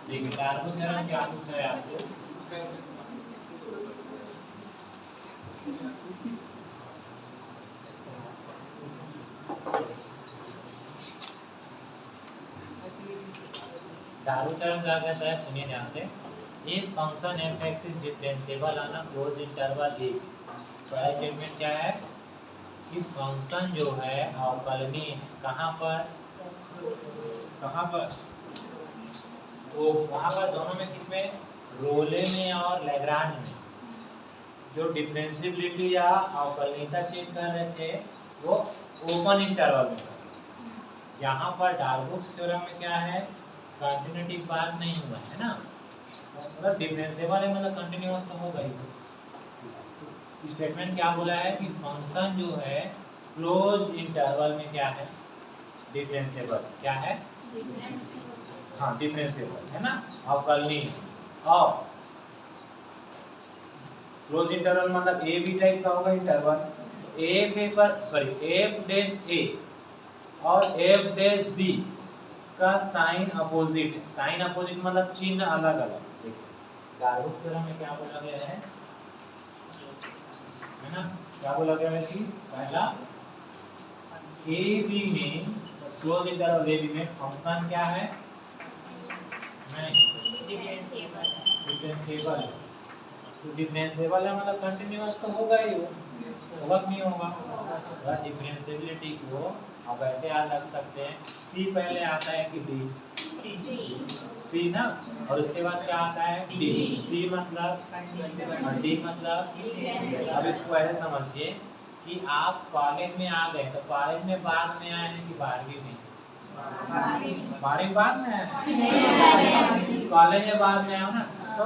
देखिए Darboux theorem क्या पूछा है आपको। डार्बो थ्योरम क्या कहता है, सुनिए ध्यान से। एक function f(x) is differentiable on a closed interval a। पहला स्टेटमेंट क्या है कि फंक्शन जो है अवकलनीय कहाँ पर वो वहाँ पर दोनों में, किसमें, रोले में और लैग्रांज में। जो डिफरेंशिएबिलिटी या अवकलनीयता चेक कर रहे थे वो ओपन इंटरवल में। यहाँ पर डार्बोक्स थ्योरम में क्या है, कंटिन्यूटी बात नहीं हुआ है ना, मतलब डिफरेंशिएबल है मतलब कंटिन्यूअस तो होगा ही। स्टेटमेंट क्या बोला है कि फंक्शन जो है क्लोज्ड इंटरवल में क्या है, डिफरेंशिएबल। क्या है, हाँ डिफरेंशिएबल है ना, अवकलनीय। और क्लोज इंटरवल मतलब ए बी टाइप का होगा इंटरवल। ए पे पर सॉरी एफ डैश ए और एफ डैश बी का साइन अपोजिट। साइन अपोजिट मतलब चिन्ह अलग अलग। देखिए डार्बोक्स थ्योरम में क्या बोला गया है ना, क्या बोला गया है कि पहला ए बी में, क्लोज इंटरवल ए बी में फंक्शन क्या है, नहीं डिफरेंशिएबल। तो डिफरेंशिएबल है मतलब कंटिन्यूअस तो होगा ही, होगा नहीं होगा। डिफरेंशिएबिलिटी को आप ऐसे याद रख सकते हैं, सी पहले आता है कि डी, सी ना, और उसके बाद क्या आता है डी। सी मतलब और डी मतलब। अब इसको ऐसे समझिए कि आप कॉलेज में आ गए, तो कॉलेज में बाद में आए हैं कि 12वीं में, 12वीं बाद में आए, कॉलेज में बाद में आए ना। तो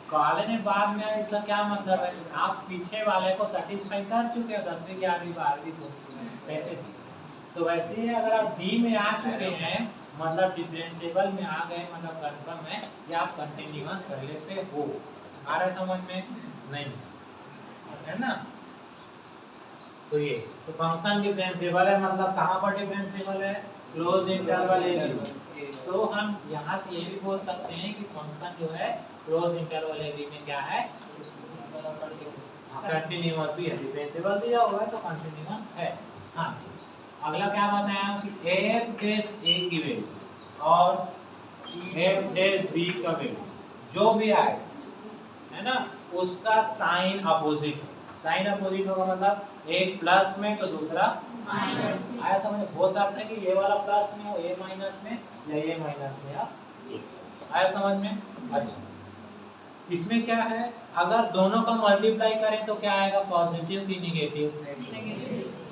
कॉलेज में बाद में आए, इसका क्या मतलब है, आप पीछे वाले को सेटिस्फाई कर चुके हो 10वीं 11वीं 12वीं को वैसे। तो वैसे ही अगर आप डी में आ चुके हैं मतलब डिफरेंशिएबल में आ गए, मतलब कंफर्म है कि आप कंटिन्यूअस पहले से हो। आ रहा है समझ में, नहीं है ना। तो ये तो फंक्शन डिफरेंशिएबल है मतलब कहाँ पर डिफरेंशिएबल है, क्लोज इंटरवल ए बी। तो हम यहाँ से ये भी बोल सकते हैं कि फंक्शन जो है क्लोज इंटरवल ए बी में क्या है, कंटिन्यूअस भी है। डिफरेंशिएबल दिया हुआ है तो कंटिन्यूअस है। हाँ अगला क्या बताया कि एफ डैश ए की वैल्यू और एफ डैश बी का वैल्यू जो भी आए है ना, उसका साइन अपोजिट। साइन अपोजिट होगा मतलब एक प्लस में तो दूसरा माइनस। आया समझ, हो सकता है कि ये वाला प्लस में हो, ये माइनस में, या ये माइनस में। आया समझ में। अच्छा इसमें क्या है, अगर दोनों का मल्टीप्लाई करें तो क्या आएगा, पॉजिटिव की निगेटिव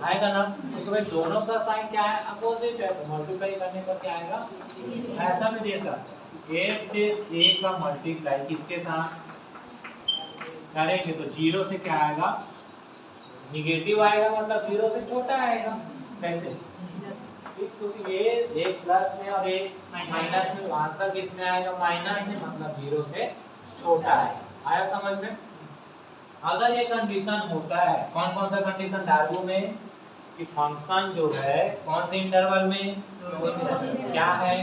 आएगा ना। तो भाई दोनों का साइन क्या है, अपोजिट है, तो मल्टीप्लाई करने पर क्या आएगा, ऐसा भी दे सकते। एफ डैश ए का मल्टीप्लाई किसके साथ करेंगे तो जीरो से क्या आएगा, निगेटिव आएगा, मतलब जीरो से छोटा आएगा। कैसे, क्योंकि ये एक प्लस में और एक माइनस में, आंसर किस में आएगा, माइनस में, मतलब जीरो से छोटा है। आया समझ में। अगर ये कंडीशन होता है, कौन कौन सा कंडीशन डार्बो में, कि फंक्शन जो है कौन से इंटरवल में क्या है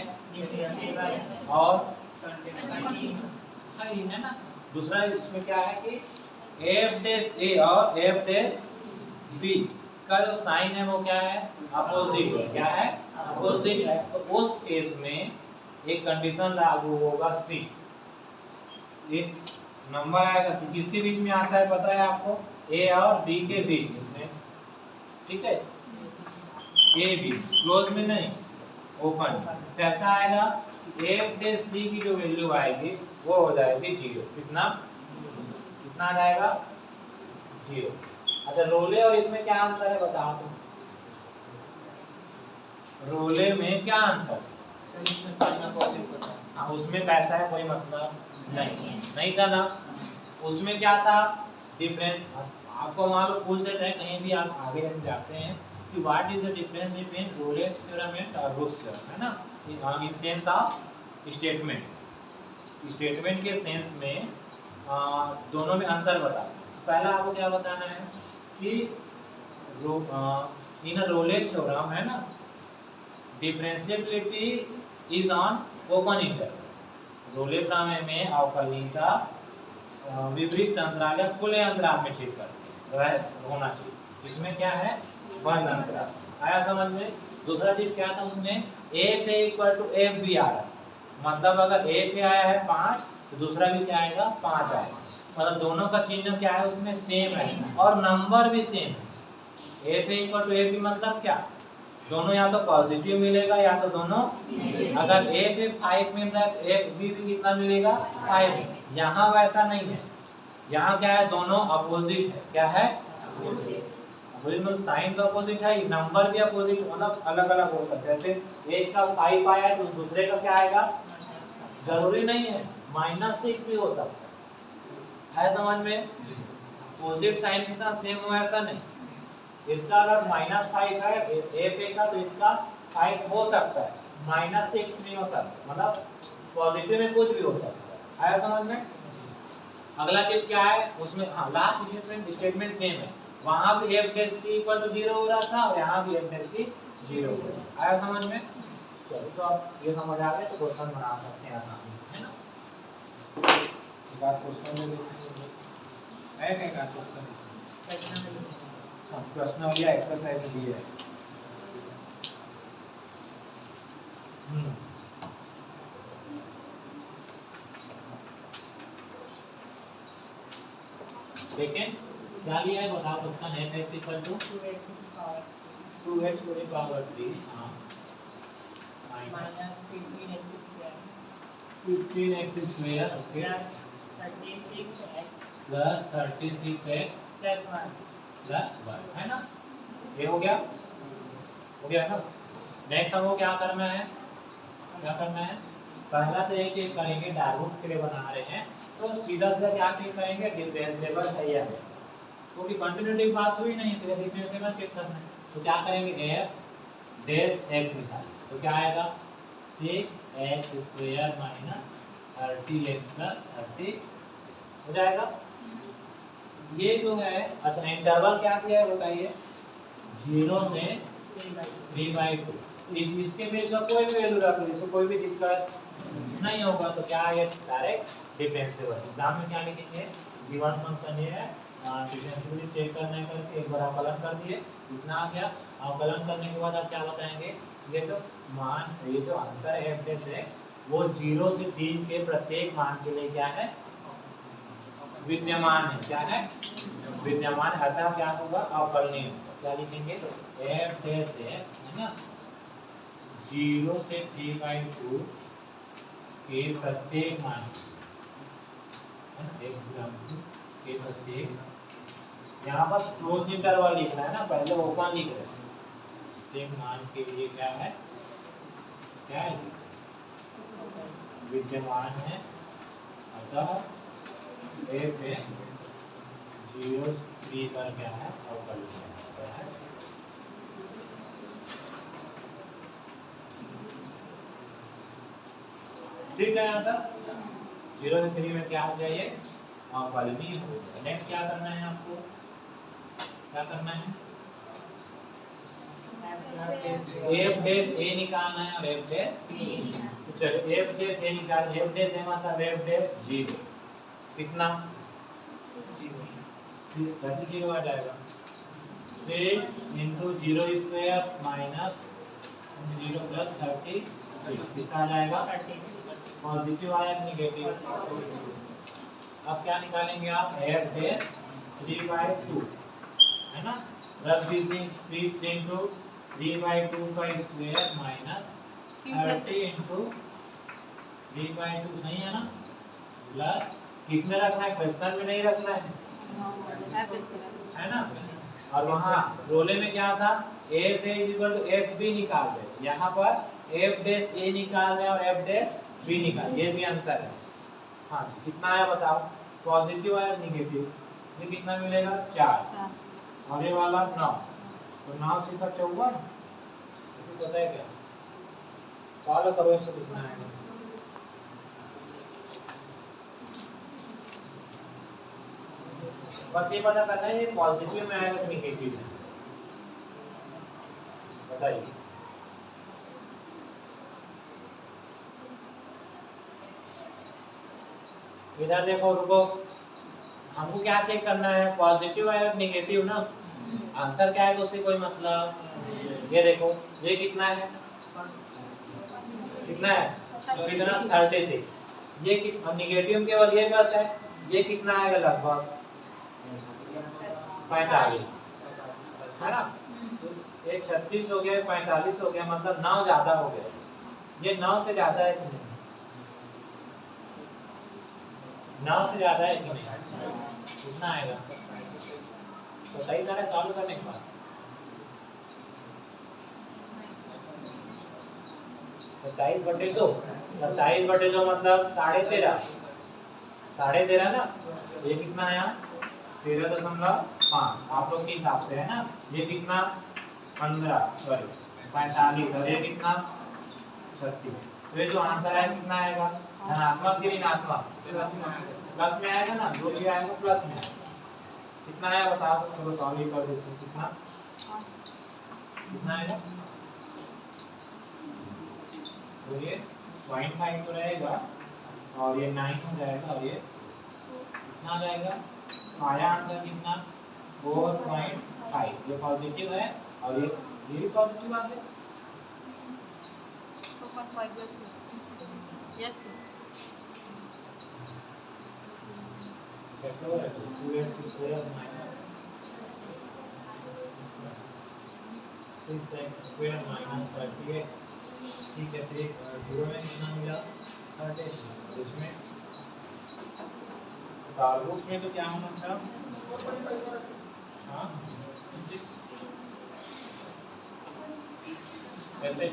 और है ना। दूसरा इसमें क्या है कि एफ डैश ए और एफ डैश बी का जो साइन है वो क्या है, अपोजिट है। क्या है, अपोजिट है। तो उस केस में एक कंडीशन लागू होगा सी, एक नंबर आएगा सी, किसके बीच में आता है पता है आपको, ए और बी के बीच में, ठीक है। ए बी क्लोज में नहीं, ओपन। कैसा आएगा, एफ डैश सी की जो वैल्यू आएगी वो हो जाएगी जीरो। कितना कितना आ जाएगा, जीरो। अच्छा रोले और इसमें क्या अंतर है बताओ तुम, रोले में क्या अंतर, हाँ उसमें कैसा है कोई मतलब नहीं था ना। उसमें क्या था डिफरेंस, आपको मालूम पूछ देते हैं कहीं भी आप आगे जाते हैं कि what is the difference between Rolle's theorem and Darboux theorem, है ना, in sense of statement. Statement के सेंस में दोनों में अंतर बता। पहला आपको क्या बताना है कि इन रोले थ्योरम है ना, differentiability is on open interval, Rolle प्रमेय में अवकलनी का विपरीत अंतराल या खुले अंतराल में चेक करते होना चाहिए। इसमें क्या है, बंद अंतराल। आया समझ में? दूसरा चीज क्या था उसमें, F A equal to F B आ रहा, मतलब अगर एफ ए आया है 5 तो दूसरा भी क्या आएगा 5 आएगा, मतलब दोनों का चिन्ह क्या है उसमें सेम है और नंबर भी सेम है। F A equal to F B मतलब क्या, दोनों या तो पॉजिटिव मिलेगा या तो दोनों, अगर एफ ए 5 मिल रहा है तो एफ बी भी कितना मिलेगा 5। यहाँ वैसा नहीं है, यहाँ क्या है, दोनों अपोजिट है। क्या है, अपोजिट, मतलब साइन तो अपोजिट है, नंबर भी अपोजिट, मतलब अलग अलग हो सकता है। जैसे एक का 5 आया तो दूसरे का क्या आएगा, जरूरी नहीं है -6 भी हो सकता है समझ में? अपोजिट साइन के साथ सेम हो ऐसा नहीं, इसका अगर -5 है एफ ए का तो इसका 5 हो सकता है, -6 नहीं हो सकता, मतलब पॉजिटिव में कुछ भी हो सकता है। आया समझ में? अगला चीज क्या है उसमें, हाँ लास्ट स्टेटमेंट सेम है, वहां भी F dash C equal to 0 हो रहा था और यहाँ भी एफ डैश सी 0 हो रहा है। आया समझ में? चलो तो आप ये समझ आ गए तो क्वेश्चन बना सकते हैं आसानी से, है ना? एक बार क्वेश्चन में है क्या, का क्वेश्चन हाँ प्रश्न हो गया, एक्सरसाइज दी है। देखें क्या लिया है बताओ, उसका name x equal to 2x to the power 3 हां minus 15x square okay plus 36x plus 1 है ना, ये हो गया ना। नेक्स्ट हमको क्या करना है, पहला तो एक एक करेंगे, डार्विन्स के लिए बना रहे हैं तो सीधा सीधा क्या चेक करेंगे, डिफरेंशिएबल है या नहीं, क्योंकि कंटिन्यूटी की बात हुई नहीं, सीधा डिफरेंशिएबल चेक करना है। तो क्या करेंगे, f डैश x निकाल, तो क्या आएगा 6x square minus 30x plus 30 हो जाएगा। ये जो है, अच्छा इंटरवल क्या दिया है बताइए, 0 से 3/2, इसके बीच का कोई भी वैल्यू रख लीजिए, कोई भी दिक्कत नहीं होगा। तो क्या है, डायरेक्ट डिफरेंशिएबल। एग्जाम में क्या लिखेंगे, गिवन फंक्शन ये है, डिफरेंशिएबिलिटी चेक करने करके एक बार अवकलन कर दिए, इतना आ गया। अवकलन करने के बाद आप क्या बताएंगे, ये जो मान, ये जो आंसर है f डैश x वो 0 से 3 के प्रत्येक मान के लिए क्या है, विद्यमान है। क्या है, विद्यमान, अतः क्या होगा, अवकलनीय होगा। क्या लिखेंगे, f डैश x है ना 0 से 3/2 के प्रत्येक मान के प्रत्येक, यहाँ पर क्लोज इंटरवल लिखना है ना, पहले ओपन लिख रहे हैं, प्रत्येक मान के लिए क्या है, विद्यमान है, अतः f 0 3 पर क्या है, अवकलनीय है। ठीक है, यहाँ तक 0 से 3 में क्या हो जाए, अवकलनीय हो जाए। नेक्स्ट क्या करना है आपको, क्या करना है, f डैश a निकालना है और f डैश b। चलिए f डैश a निकाल, f डैश a मतलब f डैश 0 कितना 0 आ जाएगा, 6 into 0 स्क्वायर माइनस 0 प्लस 30 कितना आ जाएगा, पॉजिटिव आया नेगेटिव। अब क्या निकालेंगे आप, f डैश 3/2 है ना, रख दीजिए 6 into 3/2 का स्क्वायर माइनस 30 into 3/2 सही है ना, प्लस किसमें रखना है, क्वेश्चन में नहीं रखना है ना। और वहाँ रोले में क्या था, f a equal to f b निकाल रहे, यहाँ पर f डैश a निकाल रहे और f डैश b निकाल, ये भी अंतर है। हाँ कितना आया बताओ, पॉजिटिव आया नेगेटिव, ये कितना मिलेगा 4 और ये वाला 9, तो 9 से 54, इसे पता है क्या, सॉल्व करो, इससे कितना आएगा, बस ये पता करना है ये पॉजिटिव में आएगा नेगेटिव में, बताइए। इधर देखो, रुको, हमको क्या चेक करना है, पॉजिटिव है या नेगेटिव ना। आंसर क्या है उससे कोई मतलब। ये देखो, ये कितना है, कितना है, कितना 36। ये कितना नेगेटिव केवल ये बस है, ये कितना आएगा लगभग 45 है ना। एक 36 हो गया, 45 हो गया, मतलब 9 ज्यादा हो गया। ये 9 से ज्यादा है कि नहीं, 9 से ज्यादा है कि नहीं, कितना आएगा, तो सही तरह सॉल्व करने के बाद 27/2, 27/2 मतलब 13.5, 13.5 ना। ये कितना आया 13.5 आप लोग के हिसाब से है ना। ये कितना 45 और ये कितना 36। तो ये जो आंसर है कितना आएगा, धनात्मक कि ऋणात्मक, प्लस में आएगा ना, जो भी आएगा प्लस में आएगा। कितना आया बता दो, चलो सॉल्व कर देते हैं। कितना कितना आएगा, तो ये 0.5 तो रहेगा और ये 9 हो जाएगा और ये कितना आ जाएगा, आया आंसर कितना 4.5। ये पॉजिटिव है और ये भी पॉजिटिव आ गया। कैसे हो रहा है, 2x square minus 6x square minus 30x। ठीक है, फिर 0 में कितना मिला 30, इसमें रूट में तो क्या होना था, हाँ ऐसे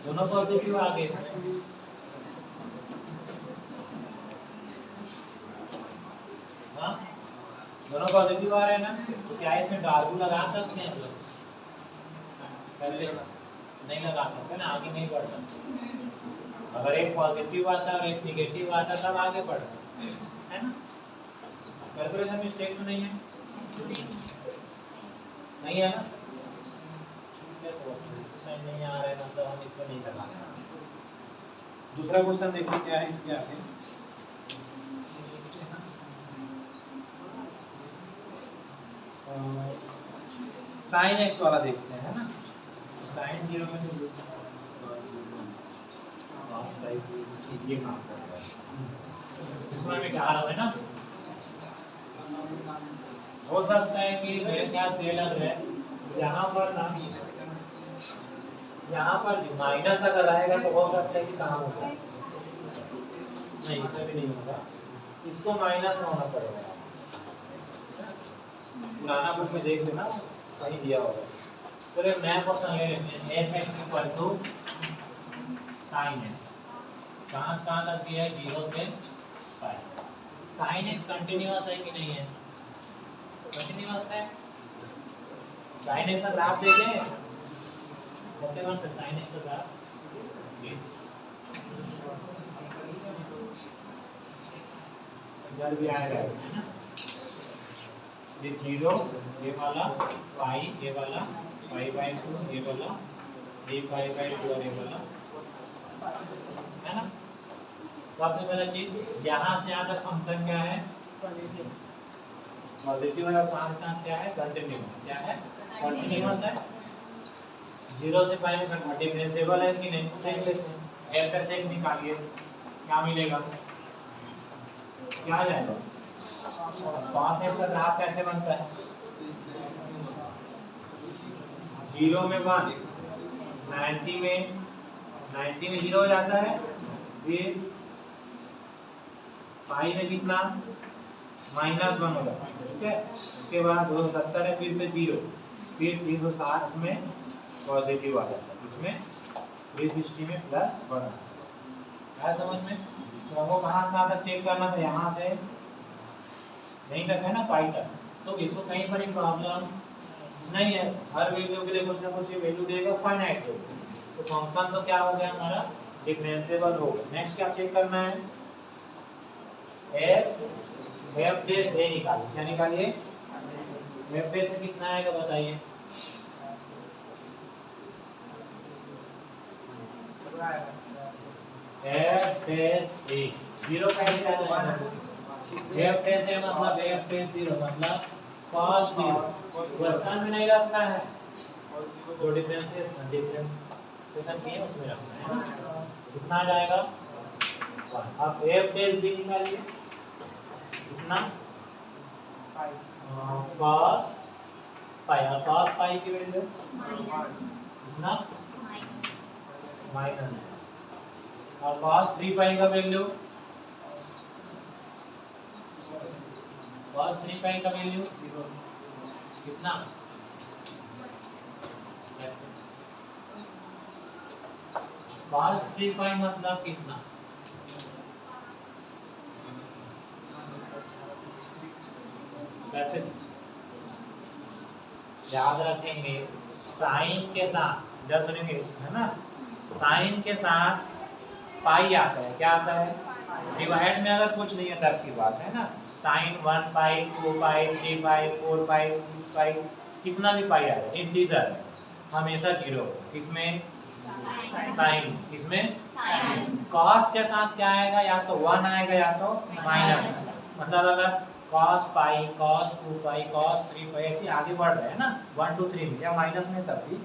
दोनों पॉजिटिव आ गए इसमें। हाँ दोनों पॉजिटिव आ रहे हैं ना, तो क्या इसमें डार्क लगा सकते हैं हम लोग, कैसे नहीं लगा सकते ना, आगे नहीं बढ़ सकते। अगर एक पॉजिटिव आता और एक निगेटिव आता तब आगे बढ़ है ना। कैलकुलेशन मिस्टेक तो नहीं है, नहीं है ना। ठीक है, तो क्वेश्चन नहीं आ रहा है मतलब हम इसको नहीं लगा सकते। दूसरा क्वेश्चन देखिए क्या है इसके आगे। साइन एक्स वाला देखते हैं ना। साइन 0 में तो ये काम कर रहा है, इसमें मैं क्या आ रहा है ना। हो सकता है कि मेरे ख्याल से लग रहा है यहाँ पर ना, यहाँ पर माइनस अगर आएगा तो हो सकता है कि कहाँ होगा, नहीं इसमें भी नहीं होगा, इसको माइनस में होना पड़ेगा। पुराना बुक में देख लेना सही दिया होगा। तो एक नया क्वेश्चन ले लेते हैं, f(x = sin x), कहाँ तक दिया है 0 से π। sin x कंटिन्यूअस है कि नहीं है, कंटिन्यूअस है। sin x का ग्राफ देखें, कैसे बनता है sin x का ग्राफ, इधर भी आएगा है ना, ये 0 ये वाला पाई, ये वाला π/2, ये वाला dπ/2 और ये वाला है ना। सबसे पहला चीज यहाँ से यहाँ तक फंक्शन क्या है, पॉजिटिव है और साथ क्या है, कंटिन्यूअस। क्या है, कंटिन्यूअस है। 0 से π में डिफरेंशिएबल है कि नहीं देख लेते हैं। f(x) निकालिए, क्या मिलेगा, क्या आ जाएगा। cos x का ग्राफ कैसे बनता है, 0 में 1, 90 में 0 हो जाता है, फिर पाई में कितना -1 हो जाता है। ठीक है, उसके बाद 270 है, फिर से 0, फिर 360 में पॉजिटिव आ जाता है, इसमें 360 में +1 है समझ में। तो हमको कहाँ से कहाँ तक चेक करना था, यहाँ से नहीं तक है ना पाई तक, तो इसको कहीं पर ही प्रॉब्लम नहीं है। हर वैल्यू के लिए कुछ ना कुछ वैल्यू देगा, फाइनाइट होगा। तो फंक्शन तो क्या हो गया हमारा, डिफरेंशिएबल हो गया। नेक्स्ट क्या चेक करना है, f बेस a निकालिए। क्या निकालिए, f बेस में कितना आएगा बताइए, एफ डैश ए, जीरो कैसे आ जाएगा? एफ डैश ए मतलब एफ डैश जीरो मतलब cos जीरो, क्वेश्चन में नहीं रखना है, जो डिफरेंशिएशन किए उसमें रखना है ना। कितना आ जाएगा? 1। अब एफ डैश बी निकालिए, कितना? cos पाई, और cos पाई की वैल्यू कितना? माइनस, और cos 3 पाई का वैल्यू, cos 3 पाई का वैल्यू कितना? cos 3 पाई मतलब कितना? कैसे याद रखेंगे? साइन के साथ जब सुनेंगे है ना, साइन के साथ पाई आता है, क्या आता है? डिवाइड में अगर कुछ नहीं है तब की बात है ना। साइन 1 पाई 2 पाई 3 पाई 4 पाई 6 पाई, कितना भी पाई आ रहा है, इंटीजर हमेशा जीरो। किसमें? साइन, किसमें? कॉस के साथ क्या आएगा? या तो 1 आएगा या तो माइनस। मतलब अगर cos पाई, cos 2 पाई, cos 3 पाई ऐसे आगे बढ़ रहे हैं ना 1 2 3 में या माइनस में, तब भी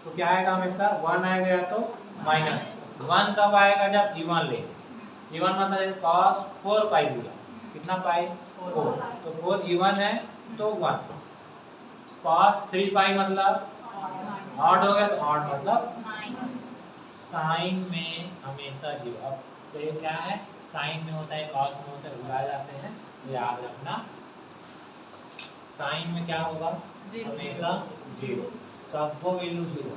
तो क्या आएगा? हमेशा 1 आएगा या तो माइनस। 1 कब आएगा? जब इवन ले, इवन मतलब cos 4 पाई लिया, कितना पाई? 4, तो 4 इवन है तो 1। cos 3 पाई मतलब ऑड हो गया, तो ऑड मतलब साइन में हमेशा जीरो। अब तो ये क्या है? साइन में होता है, cos में होता है, उड़ाए जाते हैं, याद रखना। साइन में क्या होगा? हमेशा जीरो, सबको वैल्यू जीरो,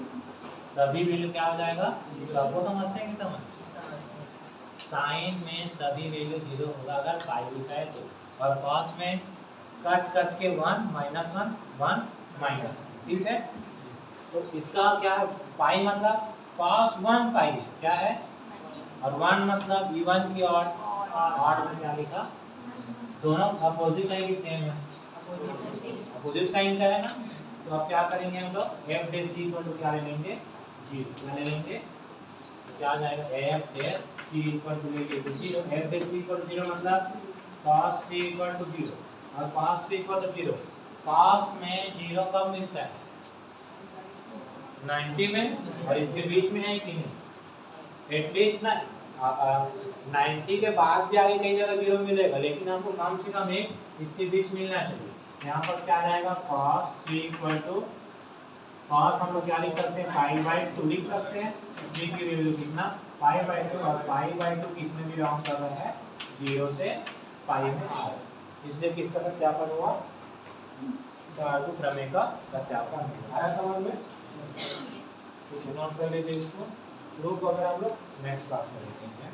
सभी वैल्यू क्या हो जाएगा? सबको समझते हैं कि समझ? साइन में सभी वैल्यू जीरो होगा अगर पाई लिखा है तो, और cos में कट कट के 1 माइनस 1 1 माइनस, ठीक है। तो इसका क्या है? पाई मतलब cos 1 पाई क्या है, और 1 मतलब इवन की ऑड में क्या लिखा? दोनों अपोजिट है कि सेम है? अपोजिट साइन का है ना। तो अब क्या करेंगे हम लोग? F dash C equal to क्या ले लेंगे? जीरो। क्या ले लेंगे? क्या आ जाएगा? F dash C equal to लेंगे तो zero. F dash C equal to zero मतलब cos C equal to zero, और cos C equal to zero. cos में जीरो कब मिलता है? 90 में, और इसके बीच में है कि नहीं? एटलीस्ट ना 90 के बाद भी आगे कई जगह जीरो मिलेगा, लेकिन हमको कम से कम एक इसके बीच मिलना चाहिए। यहाँ पर क्या आ जाएगा? cos c equal to cos हम लोग क्या लिख सकते हैं? पाई बाई 2 लिख सकते हैं। c की वैल्यू कितना? पाई बाई 2, और पाई बाई 2 किस में बिलोंग कर रहा है? 0 से पाई में आ रहा है, इसलिए किसका सत्यापन हुआ? धातु प्रमेय का सत्यापन आया समझ में? तो नोट कर लीजिए इसको, प्रूफ वगैरह हम लोग नेक्स्ट क्लास में देखेंगे।